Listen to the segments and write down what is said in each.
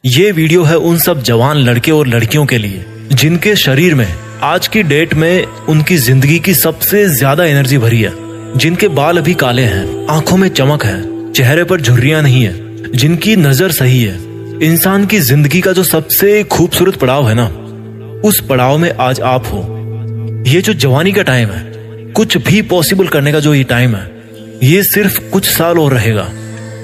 ये वीडियो है उन सब जवान लड़के और लड़कियों के लिए जिनके शरीर में आज की डेट में उनकी जिंदगी की सबसे ज्यादा एनर्जी भरी है, जिनके बाल अभी काले हैं, आंखों में चमक है, चेहरे पर झुर्रियां नहीं है, जिनकी नजर सही है। इंसान की जिंदगी का जो सबसे खूबसूरत पड़ाव है ना, उस पड़ाव में आज आप हो। ये जो जवानी का टाइम है, कुछ भी पॉसिबल करने का जो ये टाइम है, ये सिर्फ कुछ साल और रहेगा।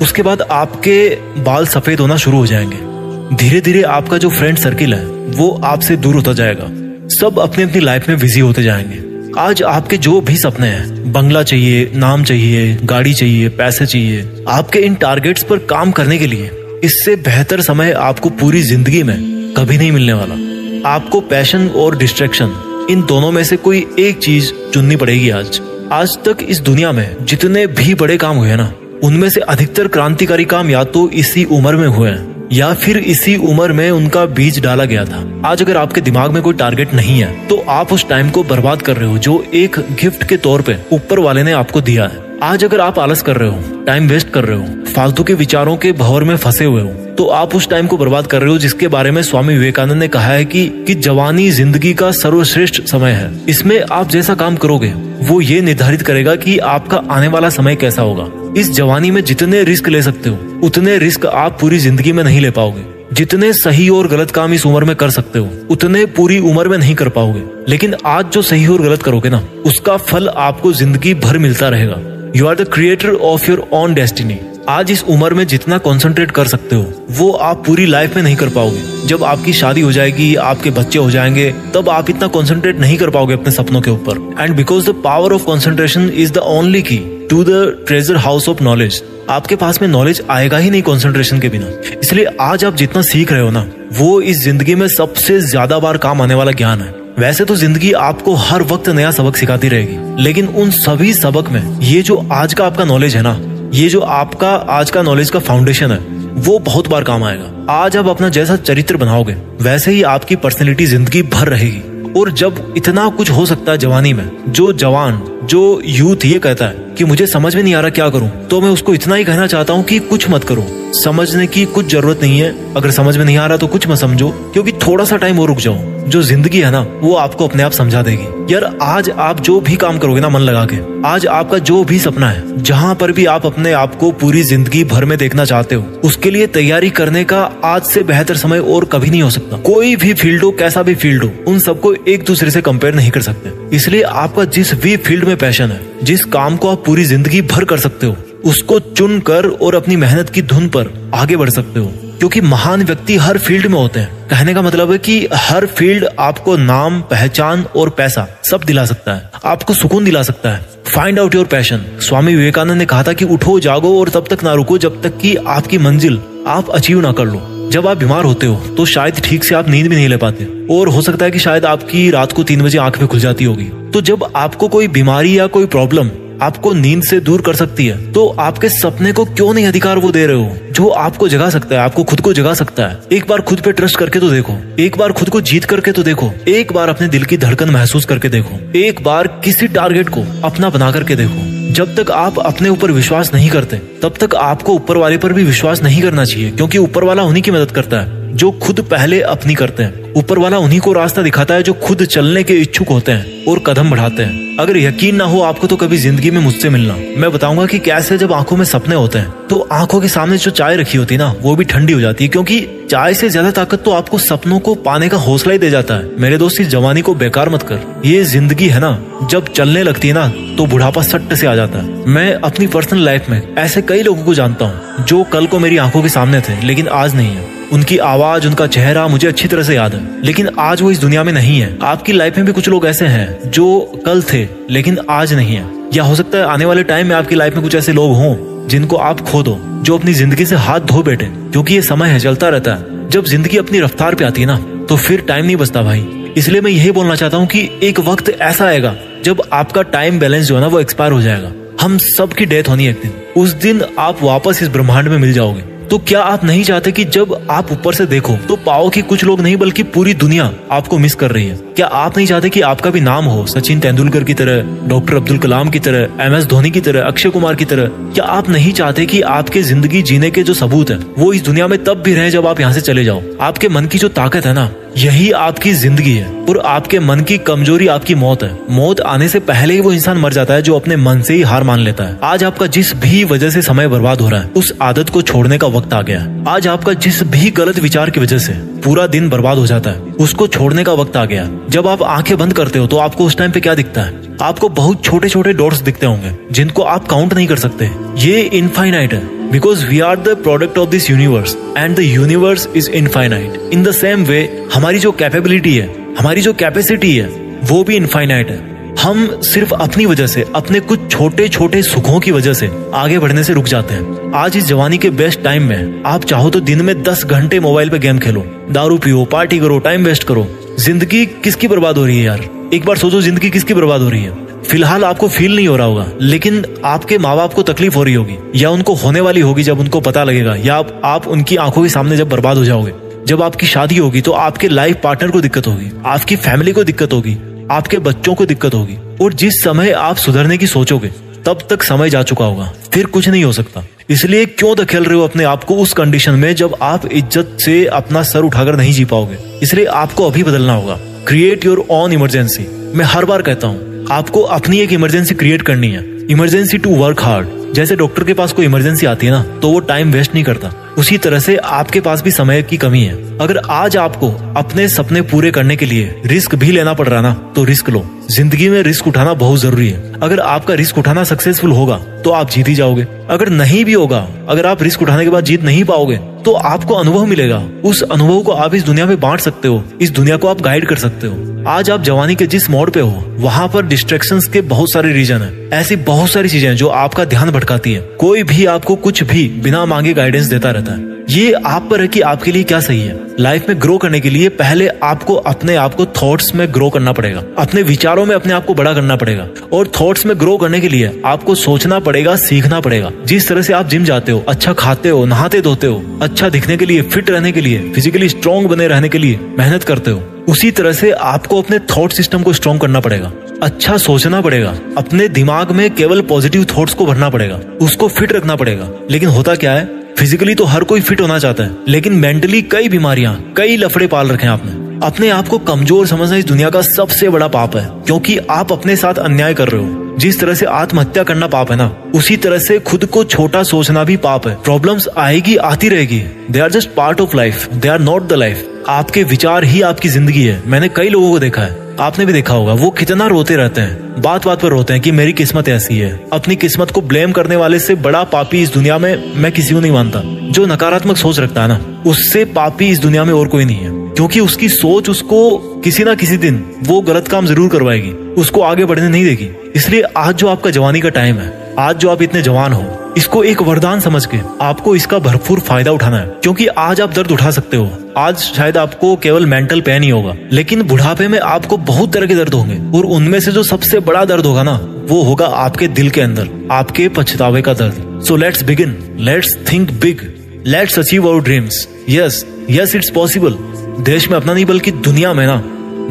उसके बाद आपके बाल सफेद होना शुरू हो जाएंगे। धीरे धीरे आपका जो फ्रेंड सर्किल है वो आपसे दूर होता जाएगा। सब अपनी अपनी लाइफ में बिजी होते जाएंगे। आज आपके जो भी सपने हैं, बंगला चाहिए, नाम चाहिए, गाड़ी चाहिए, पैसे चाहिए, आपके इन टारगेट्स पर काम करने के लिए इससे बेहतर समय आपको पूरी जिंदगी में कभी नहीं मिलने वाला। आपको पैशन और डिस्ट्रैक्शन, इन दोनों में से कोई एक चीज चुननी पड़ेगी। आज तक इस दुनिया में जितने भी बड़े काम हुए ना, उनमें से अधिकतर क्रांतिकारी काम या तो इसी उम्र में हुए हैं या फिर इसी उम्र में उनका बीज डाला गया था। आज अगर आपके दिमाग में कोई टारगेट नहीं है तो आप उस टाइम को बर्बाद कर रहे हो जो एक गिफ्ट के तौर पे ऊपर वाले ने आपको दिया है। आज अगर आप आलस कर रहे हो, टाइम वेस्ट कर रहे हो, फालतू के विचारों के भंवर में फंसे हुए हो, तो आप उस टाइम को बर्बाद कर रहे हो जिसके बारे में स्वामी विवेकानंद ने कहा है कि जवानी जिंदगी का सर्वश्रेष्ठ समय है। इसमें आप जैसा काम करोगे वो ये निर्धारित करेगा कि आपका आने वाला समय कैसा होगा। इस जवानी में जितने रिस्क ले सकते हो उतने रिस्क आप पूरी जिंदगी में नहीं ले पाओगे। जितने सही और गलत काम इस उम्र में कर सकते हो उतने पूरी उम्र में नहीं कर पाओगे। लेकिन आज जो सही और गलत करोगे ना, उसका फल आपको जिंदगी भर मिलता रहेगा। You are the creator of your own destiny. आज इस उम्र में जितना कंसंट्रेट कर सकते हो वो आप पूरी लाइफ में नहीं कर पाओगे। जब आपकी शादी हो जाएगी, आपके बच्चे हो जाएंगे, तब आप इतना कंसंट्रेट नहीं कर पाओगे अपने सपनों के ऊपर। And because the power of concentration is the only key to the treasure house of knowledge. आपके पास में नॉलेज आएगा ही नहीं कंसंट्रेशन के बिना। इसलिए आज आप जितना सीख रहे हो ना, वो इस जिंदगी में सबसे ज्यादा बार काम आने वाला ज्ञान है। वैसे तो जिंदगी आपको हर वक्त नया सबक सिखाती रहेगी, लेकिन उन सभी सबक में ये जो आज का आपका नॉलेज है ना, ये जो आपका आज का नॉलेज का फाउंडेशन है, वो बहुत बार काम आएगा। आज आप अपना जैसा चरित्र बनाओगे वैसे ही आपकी पर्सनैलिटी जिंदगी भर रहेगी। और जब इतना कुछ हो सकता है जवानी में, जो जवान, जो यूथ ये कहता है कि मुझे समझ में नहीं आ रहा क्या करूं, तो मैं उसको इतना ही कहना चाहता हूं कि कुछ मत करो। समझने की कुछ जरूरत नहीं है। अगर समझ में नहीं आ रहा तो कुछ मत समझो, क्योंकि थोड़ा सा टाइम और रुक जाओ। जो जिंदगी है ना, वो आपको अपने आप समझा देगी। यार आज आप जो भी काम करोगे ना मन लगा के, आज आपका जो भी सपना है, जहाँ पर भी आप अपने आप को पूरी जिंदगी भर में देखना चाहते हो, उसके लिए तैयारी करने का आज से बेहतर समय और कभी नहीं हो सकता। कोई भी फील्ड हो, कैसा भी फील्ड हो, उन सबको एक दूसरे से कंपेयर नहीं कर सकते। इसलिए आपका जिस भी फील्ड में पैशन है, जिस काम को आप पूरी जिंदगी भर कर सकते हो, उसको चुन कर और अपनी मेहनत की धुन पर आगे बढ़ सकते हो। क्योंकि महान व्यक्ति हर फील्ड में होते हैं। कहने का मतलब है कि हर फील्ड आपको नाम, पहचान और पैसा सब दिला सकता है, आपको सुकून दिला सकता है। Find out your passion. Swami Vivekananda ने कहा था कि उठो, जागो और तब तक ना रुको जब तक कि आपकी मंजिल आप अचीव ना कर लो। जब आप बीमार होते हो तो शायद ठीक से आप नींद भी नहीं ले पाते, और हो सकता है कि शायद आपकी रात को 3 बजे आंख भी खुल जाती होगी। तो जब आपको कोई बीमारी या कोई प्रॉब्लम आपको नींद से दूर कर सकती है, तो आपके सपने को क्यों नहीं अधिकार वो दे रहे हो जो आपको जगा सकता है, आपको खुद को जगा सकता है। एक बार खुद पे ट्रस्ट करके तो देखो, एक बार खुद को जीत करके तो देखो, एक बार अपने दिल की धड़कन महसूस करके देखो, एक बार किसी टारगेट को अपना बना करके देखो। जब तक आप अपने ऊपर विश्वास नहीं करते तब तक आपको ऊपर वाले पर भी विश्वास नहीं करना चाहिए, क्योंकि ऊपर वाला उन्हीं की मदद करता है जो खुद पहले अपनी करते हैं। ऊपर वाला उन्हीं को रास्ता दिखाता है जो खुद चलने के इच्छुक होते हैं और कदम बढ़ाते हैं। अगर यकीन ना हो आपको तो कभी जिंदगी में मुझसे मिलना, मैं बताऊंगा कि कैसे जब आंखों में सपने होते हैं तो आंखों के सामने जो चाय रखी होती है ना, वो भी ठंडी हो जाती है। क्योंकि चाय से ज्यादा ताकत तो आपको सपनों को पाने का हौसला ही दे जाता है। मेरे दोस्त, इस जवानी को बेकार मत कर। ये जिंदगी है ना, जब चलने लगती है ना तो बुढ़ापा सट्ट से आ जाता है। मैं अपनी पर्सनल लाइफ में ऐसे कई लोगों को जानता हूँ जो कल को मेरी आंखों के सामने थे लेकिन आज नहीं है। उनकी आवाज, उनका चेहरा मुझे अच्छी तरह से याद है, लेकिन आज वो इस दुनिया में नहीं है। आपकी लाइफ में भी कुछ लोग ऐसे हैं जो कल थे लेकिन आज नहीं है। या हो सकता है आने वाले टाइम में आपकी लाइफ में कुछ ऐसे लोग हों जिनको आप खो दो, जो अपनी जिंदगी से हाथ धो बैठे। क्योंकि ये समय है, चलता रहता है। जब जिंदगी अपनी रफ्तार पे आती है ना, तो फिर टाइम नहीं बचता भाई। इसलिए मैं यही बोलना चाहता हूँ कि एक वक्त ऐसा आएगा जब आपका टाइम बैलेंस जो है ना, वो एक्सपायर हो जाएगा। हम सबकी डेथ होनी है एक दिन। उस दिन आप वापस इस ब्रह्मांड में मिल जाओगे। तो क्या आप नहीं चाहते कि जब आप ऊपर से देखो तो पाओ कि कुछ लोग नहीं बल्कि पूरी दुनिया आपको मिस कर रही है? क्या आप नहीं चाहते कि आपका भी नाम हो सचिन तेंदुलकर की तरह, डॉक्टर अब्दुल कलाम की तरह, MS धोनी की तरह, अक्षय कुमार की तरह? क्या आप नहीं चाहते कि आपके जिंदगी जीने के जो सबूत है वो इस दुनिया में तब भी रहे जब आप यहाँ से चले जाओ? आपके मन की जो ताकत है ना, यही आपकी जिंदगी है। और आपके मन की कमजोरी आपकी मौत है। मौत आने से पहले ही वो इंसान मर जाता है जो अपने मन से ही हार मान लेता है। आज आपका जिस भी वजह से समय बर्बाद हो रहा है, उस आदत को छोड़ने का वक्त आ गया है। आज आपका जिस भी गलत विचार की वजह से पूरा दिन बर्बाद हो जाता है, उसको छोड़ने का वक्त आ गया। जब आप आंखें बंद करते हो तो आपको उस टाइम पे क्या दिखता है? आपको बहुत छोटे छोटे डॉट्स दिखते होंगे जिनको आप काउंट नहीं कर सकते। ये इनफाइनाइट है, because we are the product of this universe and the universe is infinite. In the same way, हमारी जो कैपेबिलिटी है, हमारी जो कैपेसिटी है, वो भी इनफाइनाइट है। हम सिर्फ अपनी वजह से, अपने कुछ छोटे छोटे सुखों की वजह से आगे बढ़ने से रुक जाते हैं। आज इस जवानी के बेस्ट टाइम में आप चाहो तो दिन में 10 घंटे मोबाइल पे गेम खेलो, दारू पियो, पार्टी करो, टाइम वेस्ट करो। जिंदगी किसकी बर्बाद हो रही है यार? एक बार सोचो, जिंदगी किसकी बर्बाद हो रही है? फिलहाल आपको फील नहीं हो रहा होगा, लेकिन आपके माँ बाप को तकलीफ हो रही होगी, या उनको होने वाली होगी जब उनको पता लगेगा, या आप उनकी आंखों के सामने जब बर्बाद हो जाओगे। जब आपकी शादी होगी तो आपके लाइफ पार्टनर को दिक्कत होगी, आपकी फैमिली को दिक्कत होगी, आपके बच्चों को दिक्कत होगी। और जिस समय आप सुधरने की सोचोगे तब तक समय जा चुका होगा, फिर कुछ नहीं हो सकता। इसलिए क्यों धकेल रहे हो अपने आप को उस कंडीशन में जब आप इज्जत से अपना सर उठाकर नहीं जी पाओगे? इसलिए आपको अभी बदलना होगा। Create your own emergency. मैं हर बार कहता हूँ, आपको अपनी एक इमरजेंसी क्रिएट करनी है। Emergency to work hard. जैसे डॉक्टर के पास कोई इमरजेंसी आती है ना, तो वो टाइम वेस्ट नहीं करता, उसी तरह से आपके पास भी समय की कमी है। अगर आज आपको अपने सपने पूरे करने के लिए रिस्क भी लेना पड़ रहा ना, तो रिस्क लो। जिंदगी में रिस्क उठाना बहुत जरूरी है। अगर आपका रिस्क उठाना सक्सेसफुल होगा तो आप जीत ही जाओगे। अगर नहीं भी होगा, अगर आप रिस्क उठाने के बाद जीत नहीं पाओगे, तो आपको अनुभव मिलेगा। उस अनुभव को आप इस दुनिया में बांट सकते हो, इस दुनिया को आप गाइड कर सकते हो। आज आप जवानी के जिस मोड़ पे हो, वहाँ पर डिस्ट्रैक्शंस के बहुत सारे रीजन है। ऐसी बहुत सारी चीजें जो आपका ध्यान भटकाती है। कोई भी आपको कुछ भी बिना मांगे गाइडेंस देता रहता है। ये आप पर है कि आपके लिए क्या सही है। लाइफ में ग्रो करने के लिए पहले आपको अपने आप को थॉट्स में ग्रो करना पड़ेगा, अपने विचारों में अपने आप को बड़ा करना पड़ेगा। और थॉट्स में ग्रो करने के लिए आपको सोचना पड़ेगा, सीखना पड़ेगा। जिस तरह से आप जिम जाते हो, अच्छा खाते हो, नहाते धोते हो, अच्छा दिखने के लिए, फिट रहने के लिए, फिजिकली स्ट्रॉन्ग बने रहने के लिए मेहनत करते हो, उसी तरह से आपको अपने थॉट सिस्टम को स्ट्रॉन्ग करना पड़ेगा। अच्छा सोचना पड़ेगा, अपने दिमाग में केवल पॉजिटिव थॉट्स को भरना पड़ेगा, उसको फिट रखना पड़ेगा। लेकिन होता क्या है, फिजिकली तो हर कोई फिट होना चाहता है, लेकिन मेंटली कई बीमारियां, कई लफड़े पाल रखे हैं आपने। अपने आप को कमजोर समझना इस दुनिया का सबसे बड़ा पाप है, क्योंकि आप अपने साथ अन्याय कर रहे हो। जिस तरह से आत्महत्या करना पाप है ना, उसी तरह से खुद को छोटा सोचना भी पाप है। प्रॉब्लम्स आएगी, आती रहेगी। They are just part of life, they are not the life. आपके विचार ही आपकी जिंदगी है। मैंने कई लोगों को देखा है, आपने भी देखा होगा, वो कितना रोते रहते हैं, बात बात पर रोते हैं कि मेरी किस्मत ऐसी है। अपनी किस्मत को ब्लेम करने वाले से बड़ा पापी इस दुनिया में मैं किसी को नहीं मानता। जो नकारात्मक सोच रखता है ना, उससे पापी इस दुनिया में और कोई नहीं है, क्योंकि उसकी सोच उसको किसी ना किसी दिन वो गलत काम जरूर करवाएगी, उसको आगे बढ़ने नहीं देगी। इसलिए आज जो आपका जवानी का टाइम है, आज जो आप इतने जवान हो, इसको एक वरदान समझ के आपको इसका भरपूर फायदा उठाना है। क्योंकि आज आप दर्द उठा सकते हो। आज शायद आपको केवल मेंटल पेन ही होगा, लेकिन बुढ़ापे में आपको बहुत तरह के दर्द होंगे, और उनमें से जो सबसे बड़ा दर्द होगा ना, वो होगा आपके दिल के अंदर, आपके पछतावे का दर्द। So let's begin, let's think big, let's achieve our dreams. Yes yes, it's possible. देश में अपना नहीं बल्कि दुनिया में ना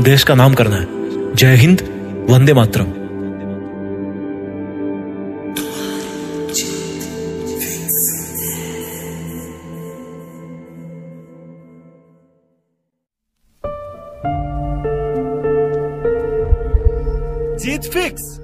देश का नाम करना है। जय हिंद, वंदे मातरम। जीत फिक्स।